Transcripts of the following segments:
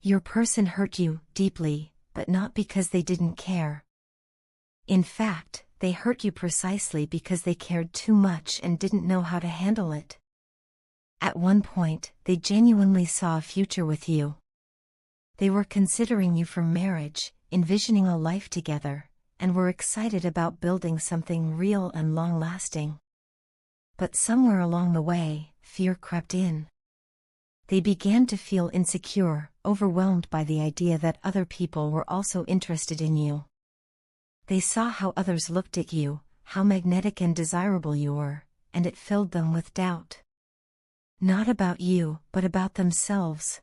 Your person hurt you deeply, but not because they didn't care. In fact, they hurt you precisely because they cared too much and didn't know how to handle it. At one point, they genuinely saw a future with you. They were considering you for marriage, envisioning a life together, and were excited about building something real and long-lasting. But somewhere along the way, fear crept in. They began to feel insecure, overwhelmed by the idea that other people were also interested in you. They saw how others looked at you, how magnetic and desirable you were, and it filled them with doubt. Not about you, but about themselves.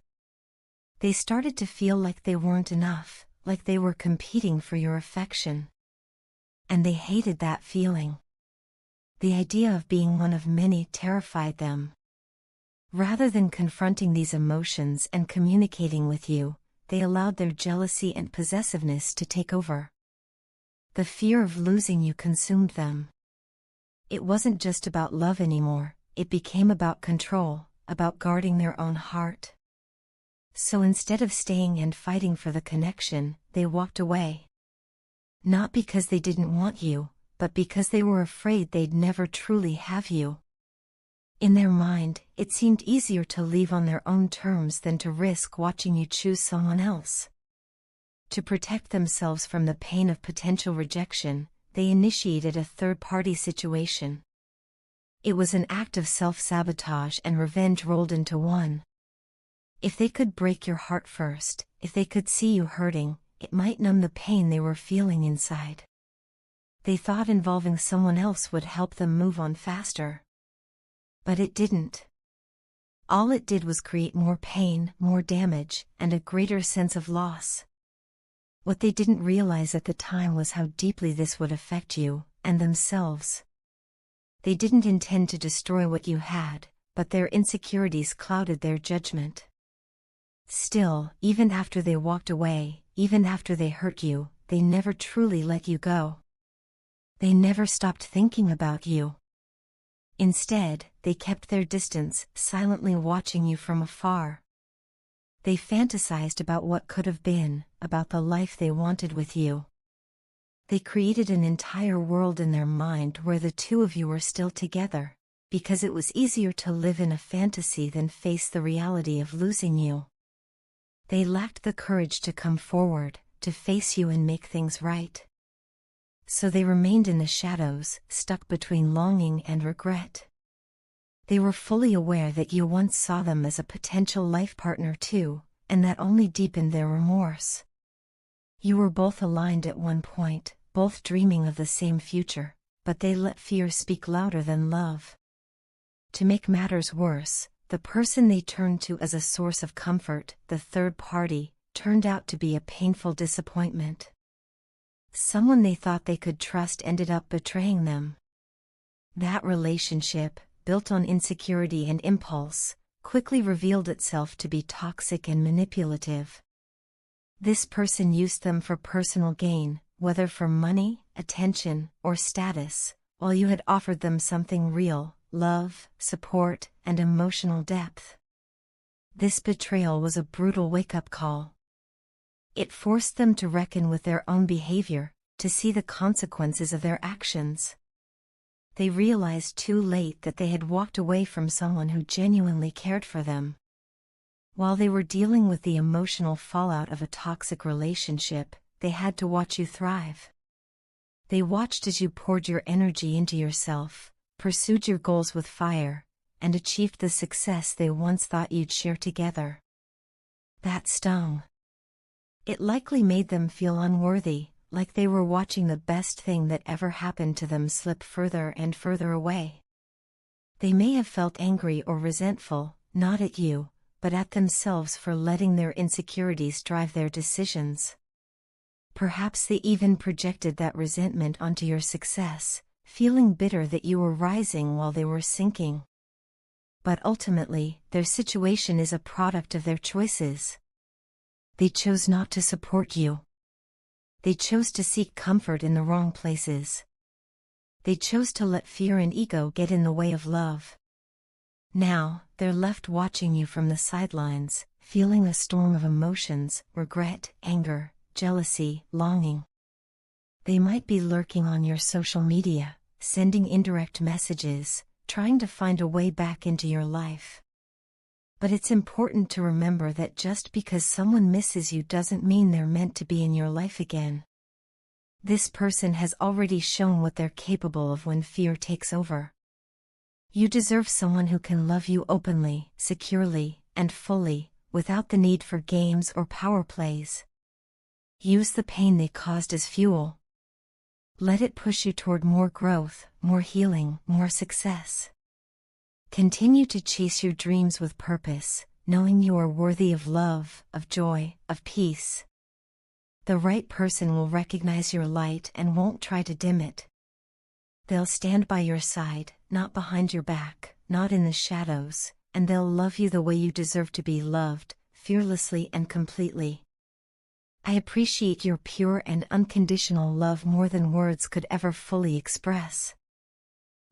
They started to feel like they weren't enough, like they were competing for your affection. And they hated that feeling. The idea of being one of many terrified them. Rather than confronting these emotions and communicating with you, they allowed their jealousy and possessiveness to take over. The fear of losing you consumed them. It wasn't just about love anymore, it became about control, about guarding their own heart. So instead of staying and fighting for the connection, they walked away. Not because they didn't want you, but because they were afraid they'd never truly have you. In their mind, it seemed easier to leave on their own terms than to risk watching you choose someone else. To protect themselves from the pain of potential rejection, they initiated a third-party situation. It was an act of self-sabotage and revenge rolled into one. If they could break your heart first, if they could see you hurting, it might numb the pain they were feeling inside. They thought involving someone else would help them move on faster. But it didn't. All it did was create more pain, more damage, and a greater sense of loss. What they didn't realize at the time was how deeply this would affect you, and themselves. They didn't intend to destroy what you had, but their insecurities clouded their judgment. Still, even after they walked away, even after they hurt you, they never truly let you go. They never stopped thinking about you. Instead, they kept their distance, silently watching you from afar. They fantasized about what could have been, about the life they wanted with you. They created an entire world in their mind where the two of you were still together, because it was easier to live in a fantasy than face the reality of losing you. They lacked the courage to come forward, to face you and make things right. So they remained in the shadows, stuck between longing and regret. They were fully aware that you once saw them as a potential life partner too, and that only deepened their remorse. You were both aligned at one point, both dreaming of the same future, but they let fear speak louder than love. To make matters worse, the person they turned to as a source of comfort, the third party, turned out to be a painful disappointment. Someone they thought they could trust ended up betraying them. That relationship, built on insecurity and impulse, quickly revealed itself to be toxic and manipulative. This person used them for personal gain, whether for money, attention, or status, while you had offered them something real, love, support, and emotional depth. This betrayal was a brutal wake-up call. It forced them to reckon with their own behavior, to see the consequences of their actions. They realized too late that they had walked away from someone who genuinely cared for them. While they were dealing with the emotional fallout of a toxic relationship, they had to watch you thrive. They watched as you poured your energy into yourself, pursued your goals with fire, and achieved the success they once thought you'd share together. That stung. It likely made them feel unworthy, like they were watching the best thing that ever happened to them slip further and further away. They may have felt angry or resentful, not at you, but at themselves for letting their insecurities drive their decisions. Perhaps they even projected that resentment onto your success, feeling bitter that you were rising while they were sinking. But ultimately, their situation is a product of their choices. They chose not to support you. They chose to seek comfort in the wrong places. They chose to let fear and ego get in the way of love. Now, they're left watching you from the sidelines, feeling a storm of emotions, regret, anger, jealousy, longing. They might be lurking on your social media, sending indirect messages, trying to find a way back into your life. But it's important to remember that just because someone misses you doesn't mean they're meant to be in your life again. This person has already shown what they're capable of when fear takes over. You deserve someone who can love you openly, securely, and fully, without the need for games or power plays. Use the pain they caused as fuel. Let it push you toward more growth, more healing, more success. Continue to chase your dreams with purpose, knowing you are worthy of love, of joy, of peace. The right person will recognize your light and won't try to dim it. They'll stand by your side, not behind your back, not in the shadows, and they'll love you the way you deserve to be loved, fearlessly and completely. I appreciate your pure and unconditional love more than words could ever fully express.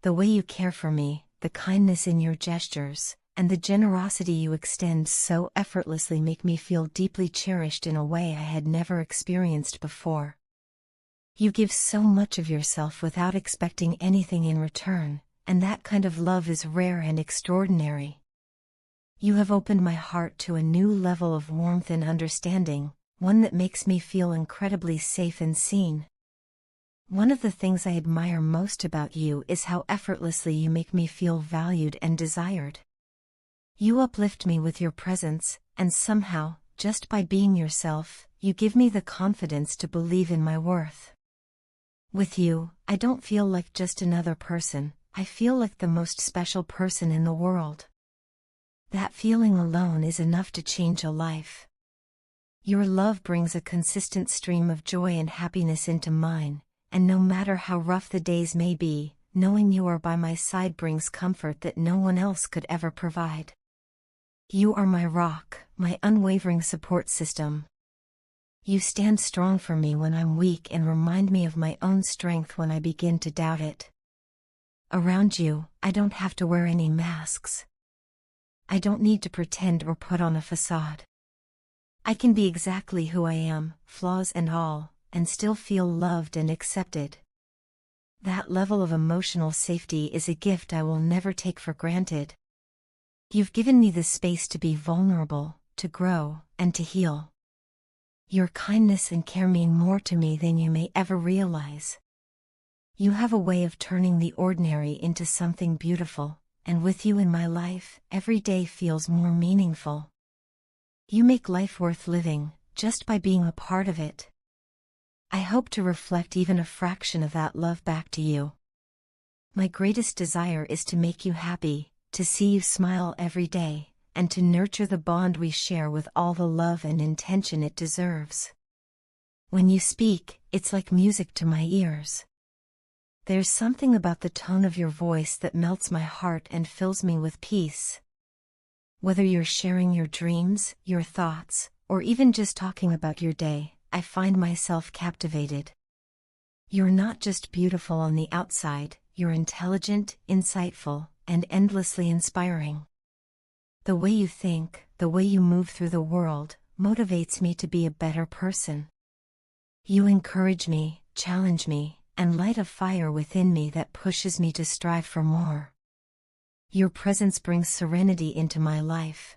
The way you care for me, the kindness in your gestures, and the generosity you extend so effortlessly make me feel deeply cherished in a way I had never experienced before. You give so much of yourself without expecting anything in return, and that kind of love is rare and extraordinary. You have opened my heart to a new level of warmth and understanding, one that makes me feel incredibly safe and seen. One of the things I admire most about you is how effortlessly you make me feel valued and desired. You uplift me with your presence, and somehow, just by being yourself, you give me the confidence to believe in my worth. With you, I don't feel like just another person, I feel like the most special person in the world. That feeling alone is enough to change a life. Your love brings a consistent stream of joy and happiness into mine, and no matter how rough the days may be, knowing you are by my side brings comfort that no one else could ever provide. You are my rock, my unwavering support system. You stand strong for me when I'm weak and remind me of my own strength when I begin to doubt it. Around you, I don't have to wear any masks. I don't need to pretend or put on a facade. I can be exactly who I am, flaws and all, and still feel loved and accepted. That level of emotional safety is a gift I will never take for granted. You've given me the space to be vulnerable, to grow, and to heal. Your kindness and care mean more to me than you may ever realize. You have a way of turning the ordinary into something beautiful, and with you in my life, every day feels more meaningful. You make life worth living, just by being a part of it. I hope to reflect even a fraction of that love back to you. My greatest desire is to make you happy, to see you smile every day, and to nurture the bond we share with all the love and intention it deserves. When you speak, it's like music to my ears. There's something about the tone of your voice that melts my heart and fills me with peace. Whether you're sharing your dreams, your thoughts, or even just talking about your day, I find myself captivated. You're not just beautiful on the outside, you're intelligent, insightful, and endlessly inspiring. The way you think, the way you move through the world, motivates me to be a better person. You encourage me, challenge me, and light a fire within me that pushes me to strive for more. Your presence brings serenity into my life.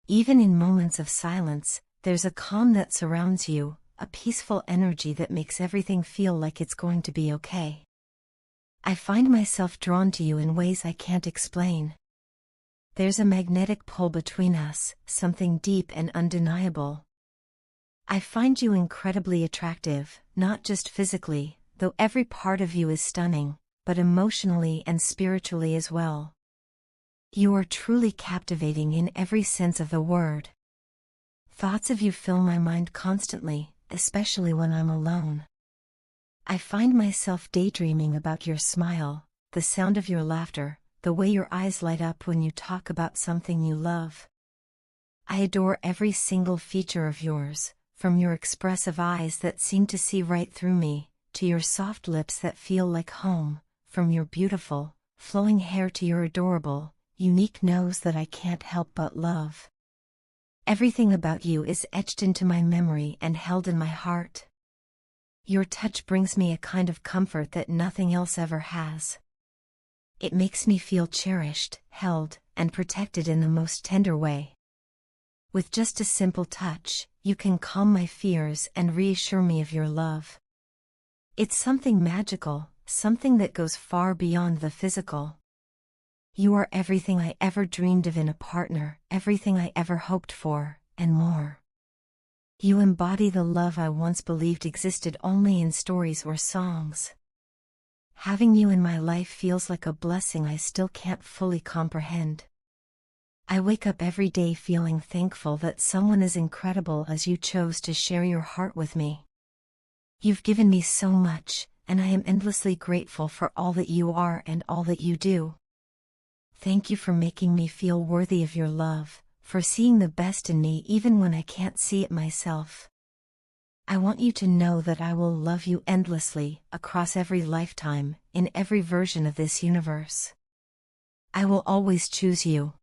Even in moments of silence, there's a calm that surrounds you, a peaceful energy that makes everything feel like it's going to be okay. I find myself drawn to you in ways I can't explain. There's a magnetic pull between us, something deep and undeniable. I find you incredibly attractive, not just physically, though every part of you is stunning, but emotionally and spiritually as well. You are truly captivating in every sense of the word. Thoughts of you fill my mind constantly, especially when I'm alone. I find myself daydreaming about your smile, the sound of your laughter, the way your eyes light up when you talk about something you love. I adore every single feature of yours, from your expressive eyes that seem to see right through me, to your soft lips that feel like home, from your beautiful, flowing hair to your adorable, unique nose that I can't help but love. Everything about you is etched into my memory and held in my heart. Your touch brings me a kind of comfort that nothing else ever has. It makes me feel cherished, held, and protected in the most tender way. With just a simple touch, you can calm my fears and reassure me of your love. It's something magical, something that goes far beyond the physical. You are everything I ever dreamed of in a partner, everything I ever hoped for, and more. You embody the love I once believed existed only in stories or songs. Having you in my life feels like a blessing I still can't fully comprehend. I wake up every day feeling thankful that someone as incredible as you chose to share your heart with me. You've given me so much, and I am endlessly grateful for all that you are and all that you do. Thank you for making me feel worthy of your love, for seeing the best in me even when I can't see it myself. I want you to know that I will love you endlessly, across every lifetime, in every version of this universe. I will always choose you.